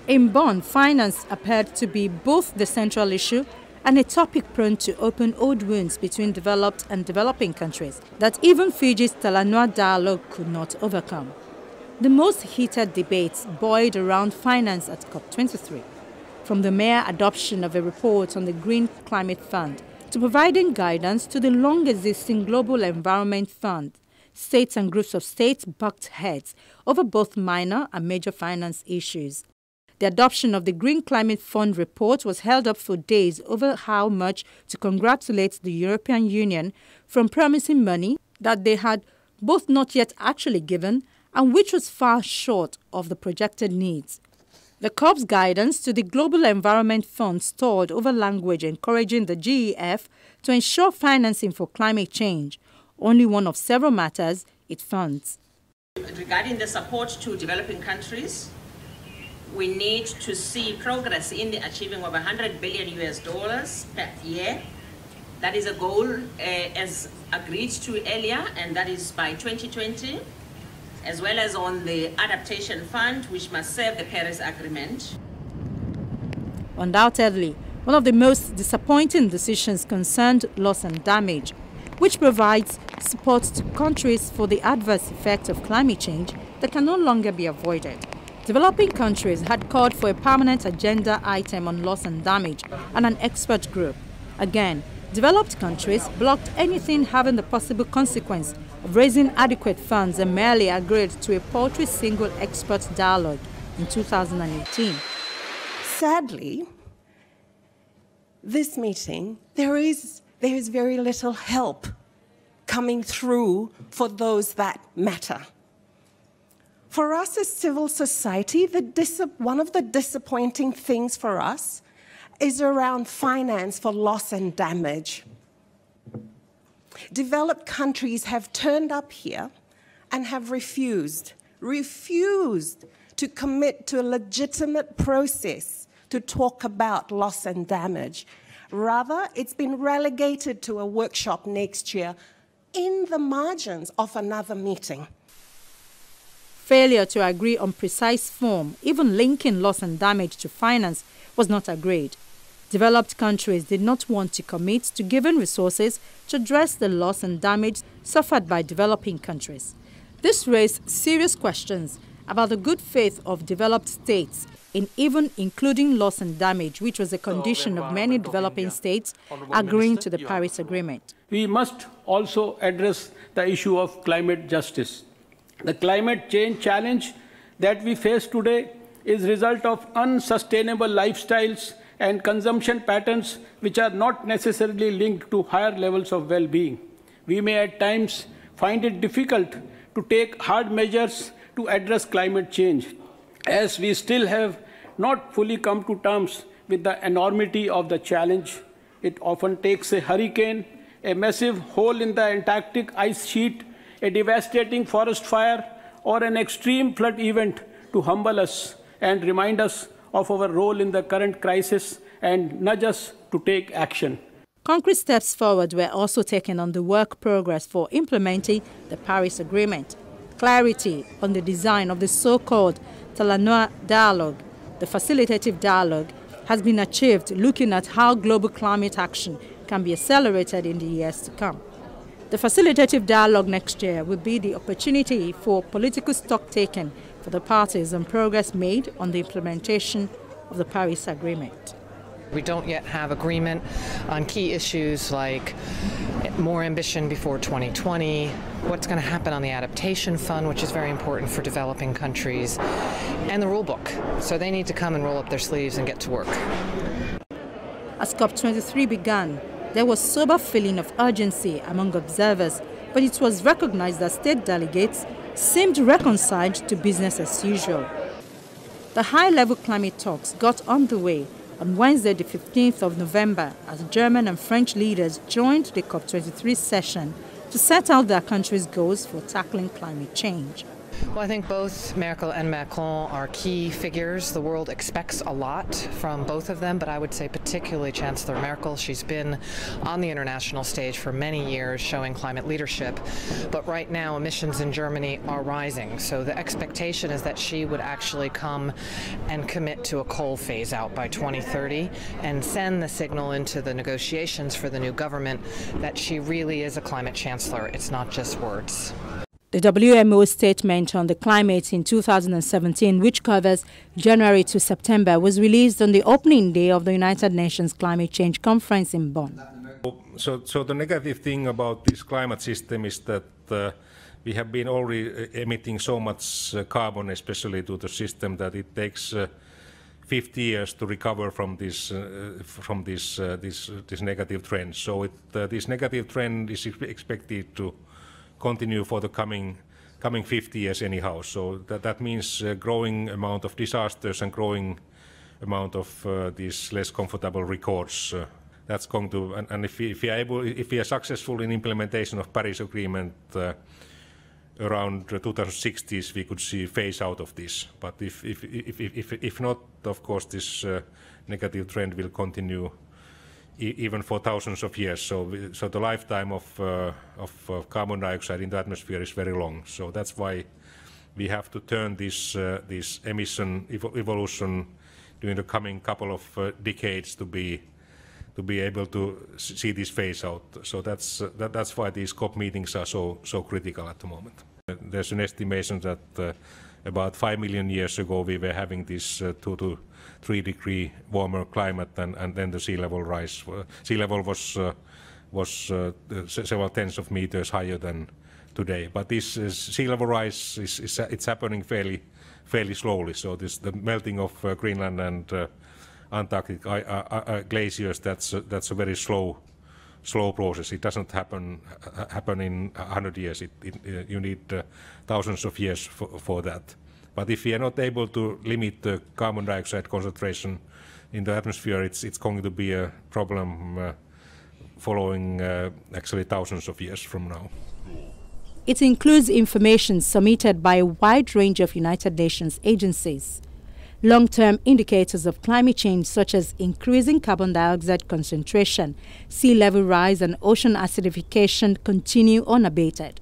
In Bonn, finance appeared to be both the central issue and a topic prone to open old wounds between developed and developing countries that even Fiji's Talanoa dialogue could not overcome. The most heated debates boiled around finance at COP23, from the mere adoption of a report on the Green Climate Fund to providing guidance to the long-existing Global Environment Fund. States and groups of states bucked heads over both minor and major finance issues. The adoption of the Green Climate Fund report was held up for days over how much to congratulate the European Union from promising money that they had both not yet actually given and which was far short of the projected needs. The COP's guidance to the Global Environment Fund stalled over language encouraging the GEF to ensure financing for climate change, only one of several matters it funds. Regarding the support to developing countries, we need to see progress in the achieving of $100 billion per year. That is a goal as agreed to earlier, and that is by 2020, as well as on the Adaptation Fund, which must serve the Paris Agreement. Undoubtedly, one of the most disappointing decisions concerned loss and damage, which provides support to countries for the adverse effects of climate change that can no longer be avoided. Developing countries had called for a permanent agenda item on loss and damage and an expert group. Again, developed countries blocked anything having the possible consequence of raising adequate funds and merely agreed to a paltry single expert dialogue in 2018. Sadly, this meeting, there is very little help coming through for those that matter. For us as civil society, one of the disappointing things for us is around finance for loss and damage. Developed countries have turned up here and have refused to commit to a legitimate process to talk about loss and damage. Rather, it's been relegated to a workshop next year in the margins of another meeting. Failure to agree on precise form, even linking loss and damage to finance, was not agreed. Developed countries did not want to commit to giving resources to address the loss and damage suffered by developing countries. This raised serious questions about the good faith of developed states in even including loss and damage, which was a condition of many developing states agreeing to the Paris Agreement. We must also address the issue of climate justice. The climate change challenge that we face today is a result of unsustainable lifestyles and consumption patterns which are not necessarily linked to higher levels of well-being. We may at times find it difficult to take hard measures to address climate change, as we still have not fully come to terms with the enormity of the challenge. It often takes a hurricane, a massive hole in the Antarctic ice sheet, a devastating forest fire, or an extreme flood event to humble us and remind us of our role in the current crisis and nudge us to take action. Concrete steps forward were also taken on the work progress for implementing the Paris Agreement. Clarity on the design of the so-called Talanoa dialogue, the facilitative dialogue, has been achieved looking at how global climate action can be accelerated in the years to come. The facilitative dialogue next year will be the opportunity for political stock-taking for the parties on progress made on the implementation of the Paris Agreement. We don't yet have agreement on key issues like more ambition before 2020, what's going to happen on the Adaptation Fund, which is very important for developing countries, and the rule book. So they need to come and roll up their sleeves and get to work. As COP23 began, there was sober feeling of urgency among observers, but it was recognized that state delegates seemed reconciled to business as usual. The high-level climate talks got underway on Wednesday, the 15th of November, as German and French leaders joined the COP23 session to set out their countries' goals for tackling climate change. Well, I think both Merkel and Macron are key figures. The world expects a lot from both of them, but I would say particularly Chancellor Merkel. She's been on the international stage for many years showing climate leadership, but right now emissions in Germany are rising. So the expectation is that she would actually come and commit to a coal phase out by 2030 and send the signal into the negotiations for the new government that she really is a climate chancellor. It's not just words. The WMO statement on the climate in 2017, which covers January to September, was released on the opening day of the United Nations Climate Change Conference in Bonn. So the negative thing about this climate system is that we have been already emitting so much carbon, especially to the system, that it takes 50 years to recover from this negative trend. So this negative trend is expected to continue for the coming 50 years anyhow. So that means growing amount of disasters and growing amount of these less comfortable records. That's going to, and if we are successful in implementation of Paris Agreement around 2060s, we could see phase out of this. But if not, of course, this negative trend will continue even for thousands of years. So the lifetime of carbon dioxide in the atmosphere is very long. So that's why we have to turn this emission evolution during the coming couple of decades to be able to see this phase out. So that's why these COP meetings are so critical at the moment. There's an estimation that about 5 million years ago we were having this 2 to 3 degree warmer climate, and then the sea level rise. Sea level was several tens of meters higher than today. But this sea level rise it's happening fairly slowly. So the melting of Greenland and Antarctic glaciers, that's a very slow process. It doesn't happen in 100 years. You need thousands of years for that. But if we are not able to limit the carbon dioxide concentration in the atmosphere, it's going to be a problem following actually thousands of years from now. It includes information submitted by a wide range of United Nations agencies. Long-term indicators of climate change such as increasing carbon dioxide concentration, sea level rise and ocean acidification continue unabated.